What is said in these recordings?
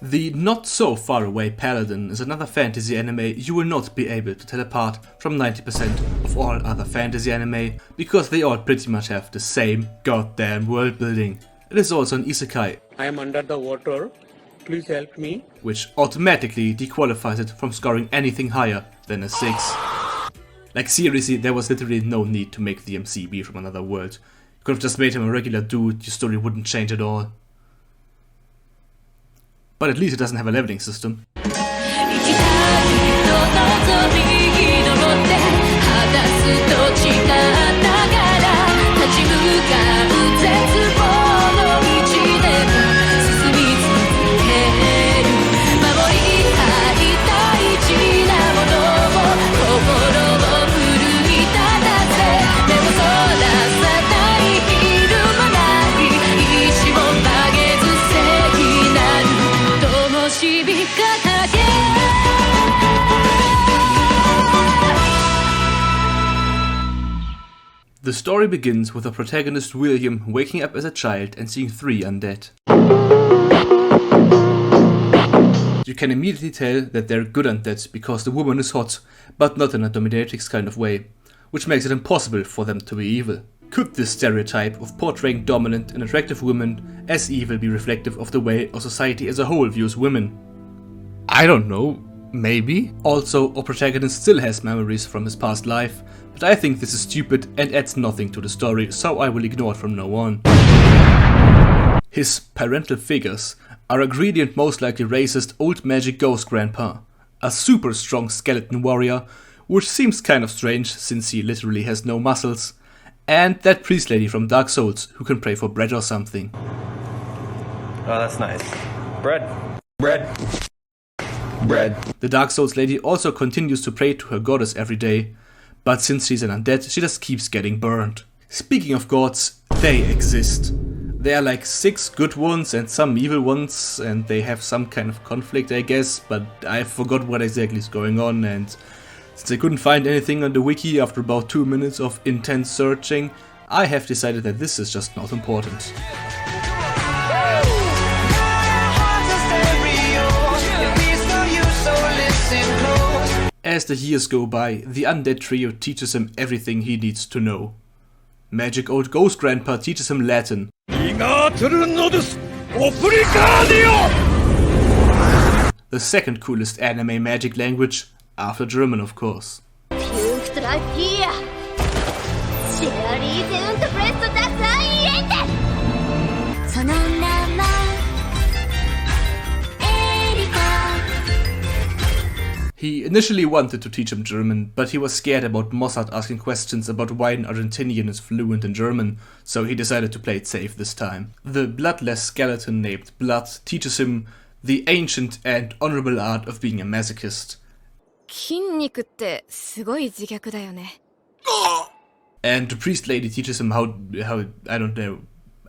The Not So Faraway Paladin is another fantasy anime you will not be able to tell apart from 90% of all other fantasy anime, because they all pretty much have the same goddamn world building. It is also an isekai. I am under the water, please help me. Which automatically dequalifies it from scoring anything higher than a 6. Like seriously, there was literally no need to make the MC be from another world. You could have just made him a regular dude, your story wouldn't change at all. But at least it doesn't have a leveling system. The story begins with the protagonist William waking up as a child and seeing 3 undead. You can immediately tell that they're good undead because the woman is hot, but not in a dominatrix kind of way, which makes it impossible for them to be evil. Could this stereotype of portraying dominant and attractive women as evil be reflective of the way our society as a whole views women? I don't know. Maybe. Also, our protagonist still has memories from his past life, but I think this is stupid and adds nothing to the story, so I will ignore it from now on. His parental figures are a greedy and most likely racist old magic ghost grandpa, a super strong skeleton warrior, which seems kind of strange since he literally has no muscles, and that priest lady from Dark Souls who can pray for bread or something. Oh, that's nice. Bread. Bread. Bread. The Dark Souls lady also continues to pray to her goddess every day, but since she's an undead, she just keeps getting burned. Speaking of gods, they exist. There are like 6 good ones and some evil ones, and they have some kind of conflict, I guess, but I forgot what exactly is going on, and since I couldn't find anything on the wiki after about 2 minutes of intense searching, I have decided that this is just not important. As the years go by, the undead trio teaches him everything he needs to know. Magic old ghost grandpa teaches him Latin. The second coolest anime magic language, after German of course. He initially wanted to teach him German, but he was scared about Mossad asking questions about why an Argentinian is fluent in German, so he decided to play it safe this time. The bloodless skeleton named Blood teaches him the ancient and honorable art of being a masochist. And the priest lady teaches him how I don't know,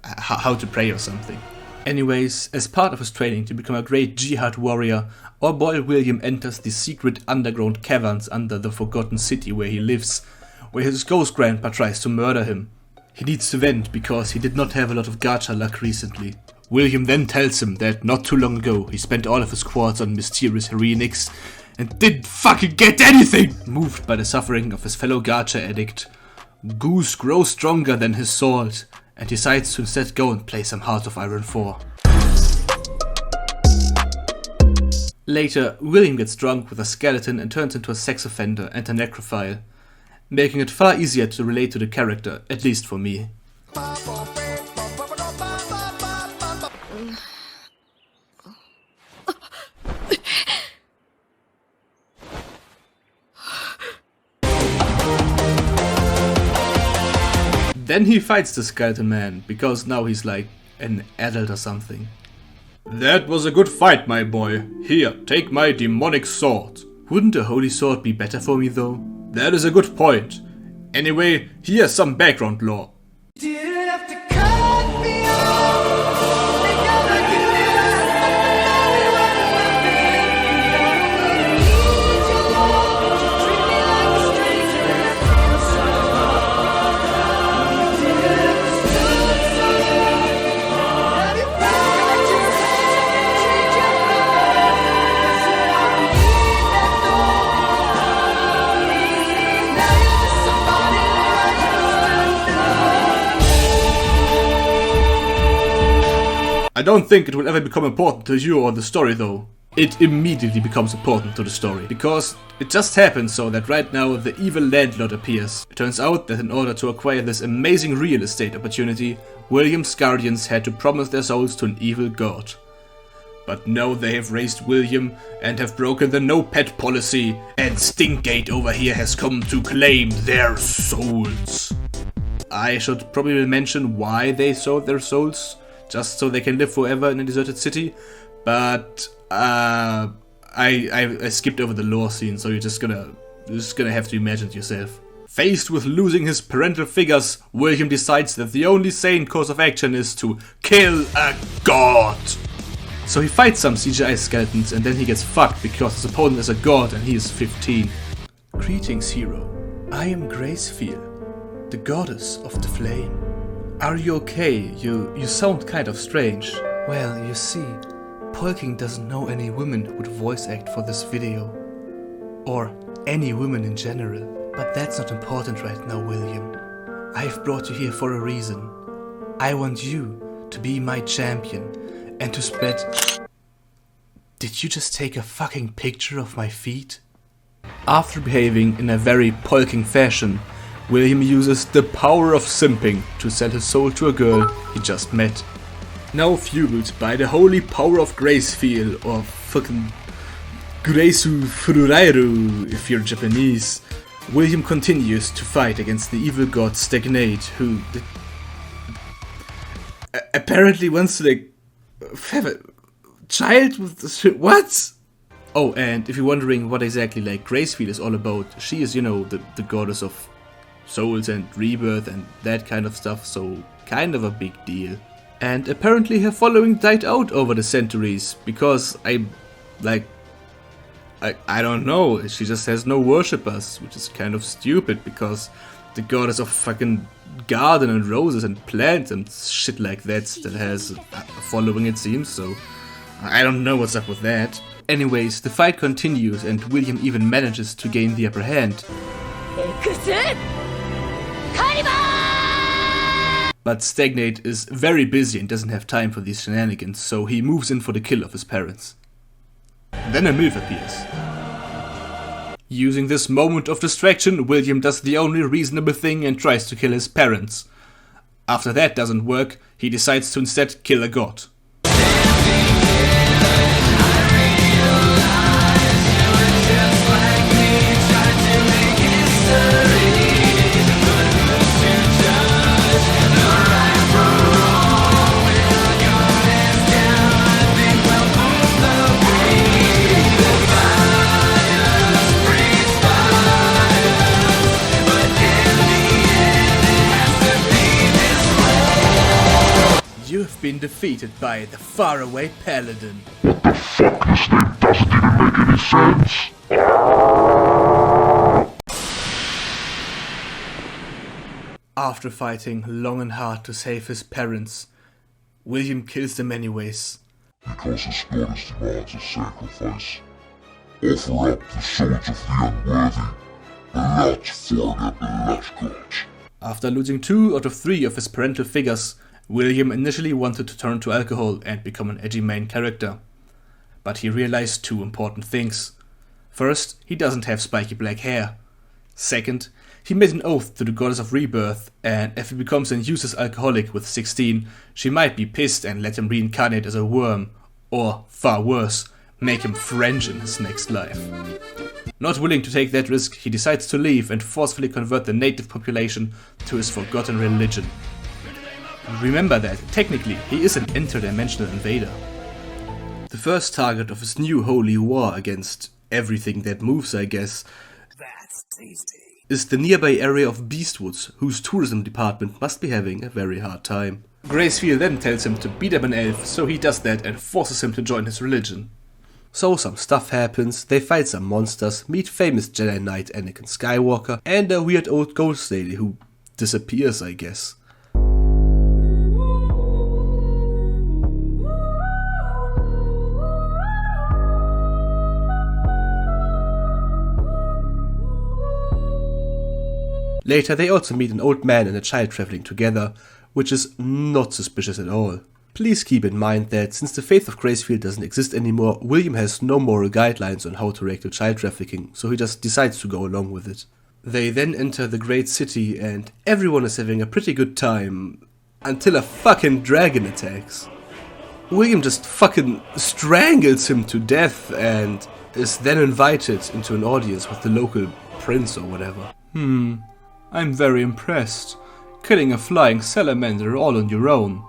how to pray or something. Anyways, as part of his training to become a great jihad warrior, our boy William enters the secret underground caverns under the forgotten city where he lives, where his ghost grandpa tries to murder him. He needs to vent because he did not have a lot of gacha luck recently. William then tells him that not too long ago he spent all of his quartz on mysterious heroinics and didn't fucking get anything! Moved by the suffering of his fellow gacha addict, Goose grows stronger than his sword and decides to instead go and play some Heart of Iron 4. Later, William gets drunk with a skeleton and turns into a sex offender and a necrophile, making it far easier to relate to the character, at least for me. Then he fights the skeleton man, because now he's like an adult or something. That was a good fight, my boy. Here, take my demonic sword. Wouldn't a holy sword be better for me though? That is a good point. Anyway, here's some background lore. I don't think it will ever become important to you or the story though. It immediately becomes important to the story, because it just happens so that right now the evil landlord appears. It turns out that in order to acquire this amazing real estate opportunity, William's guardians had to promise their souls to an evil god. But now they have raised William and have broken the no pet policy, and Stinkgate over here has come to claim their souls. I should probably mention why they sold their souls, just so they can live forever in a deserted city, but I skipped over the lore scene, so you're just gonna have to imagine it yourself. Faced with losing his parental figures, William decides that the only sane course of action is to kill a god. So he fights some CGI skeletons and then he gets fucked because his opponent is a god and he is 15. Greetings, hero. I am Gracefield, the goddess of the flame. Are you okay? You sound kind of strange. Well, you see, Polking doesn't know any women who would voice act for this video. Or any women in general. But that's not important right now, William. I've brought you here for a reason. I want you to be my champion and to spread... Did you just take a fucking picture of my feet? After behaving in a very Polking fashion, William uses the power of simping to sell his soul to a girl he just met. Now fueled by the holy power of Gracefield, or fucking Greisu Fururairu if you're Japanese, William continues to fight against the evil god Stagnate, who apparently wants to like have a child with this shit. What? Oh, and if you're wondering what exactly like Gracefield is all about, she is, you know, the goddess of souls and rebirth and that kind of stuff, so kind of a big deal. And apparently her following died out over the centuries, because I don't know, she just has no worshippers, which is kind of stupid, because the goddess of fucking garden and roses and plants and shit like that still has a following, it seems, so I don't know what's up with that. Anyways, the fight continues and William even manages to gain the upper hand. But Stagnate is very busy and doesn't have time for these shenanigans, so he moves in for the kill of his parents. Then a MILF appears. Using this moment of distraction, William does the only reasonable thing and tries to kill his parents. After that doesn't work, he decides to instead kill a god. You have been defeated by the Faraway Paladin. What the fuck? This name doesn't even make any sense. After fighting long and hard to save his parents, William kills them anyways. Because his goddess demands a sacrifice. Offer up the souls of the unworthy. Let's forget the last gods. After losing 2 out of 3 of his parental figures, William initially wanted to turn to alcohol and become an edgy main character. But he realized 2 important things. First, he doesn't have spiky black hair. Second, he made an oath to the goddess of rebirth, and if he becomes an useless alcoholic with 16, she might be pissed and let him reincarnate as a worm, or, far worse, make him French in his next life. Not willing to take that risk, he decides to leave and forcefully convert the native population to his forgotten religion. Remember that, technically, he is an interdimensional invader. The first target of his new holy war against everything that moves, I guess, is the nearby area of Beastwoods, whose tourism department must be having a very hard time. Gracefield then tells him to beat up an elf, so he does that and forces him to join his religion. So some stuff happens, they fight some monsters, meet famous Jedi Knight Anakin Skywalker, and a weird old ghost lady who disappears, I guess. Later they also meet an old man and a child traveling together, which is not suspicious at all. Please keep in mind that since the faith of Gracefield doesn't exist anymore, William has no moral guidelines on how to react to child trafficking, so he just decides to go along with it. They then enter the great city and everyone is having a pretty good time, until a fucking dragon attacks. William just fucking strangles him to death and is then invited into an audience with the local prince or whatever. I'm very impressed. Killing a flying salamander all on your own.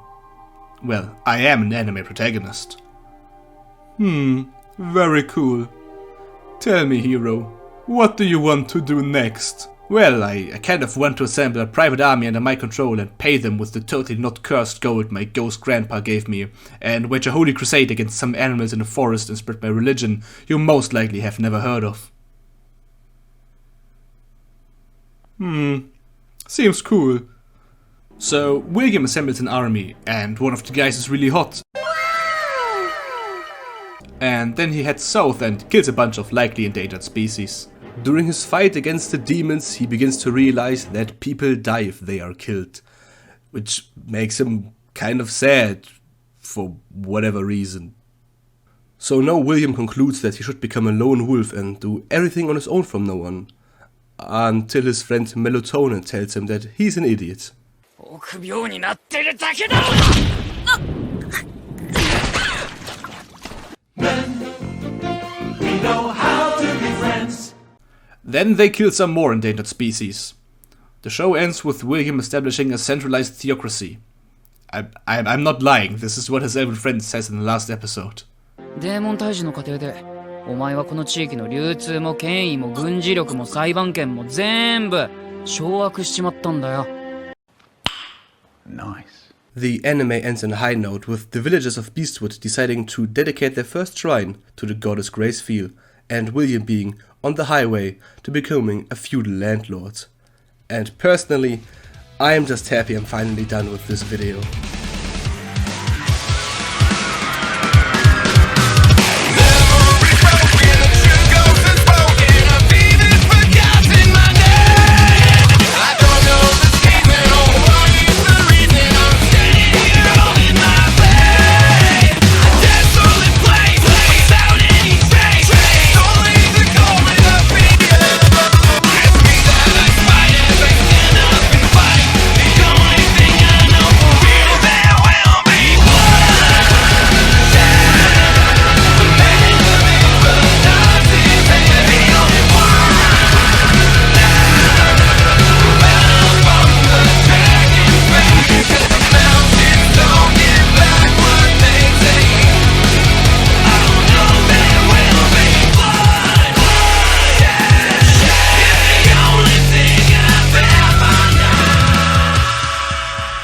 Well, I am an anime protagonist. Very cool. Tell me, hero, what do you want to do next? Well, I kind of want to assemble a private army under my control and pay them with the totally not cursed gold my ghost grandpa gave me, and wage a holy crusade against some animals in the forest and spread my religion you most likely have never heard of. Seems cool. So, William assembles an army, and one of the guys is really hot. And then he heads south and kills a bunch of likely endangered species. During his fight against the demons, he begins to realize that people die if they are killed, which makes him kind of sad, for whatever reason. So now William concludes that he should become a lone wolf and do everything on his own from now on, until his friend Melatonin tells him that he's an idiot. Then they kill some more endangered species. The show ends with William establishing a centralized theocracy. I'm not lying, this is what his elven friend says in the last episode. デーモン退治の過程でお前はこの地域の流通も権威も軍事力も裁判権も全部掌握しちまったんだよ。Nice. The anime ends on a high note with the villagers of Beastwood deciding to dedicate their first shrine to the goddess Gracefield, and William being on the highway to becoming a feudal landlord. And personally, I am just happy I'm finally done with this video.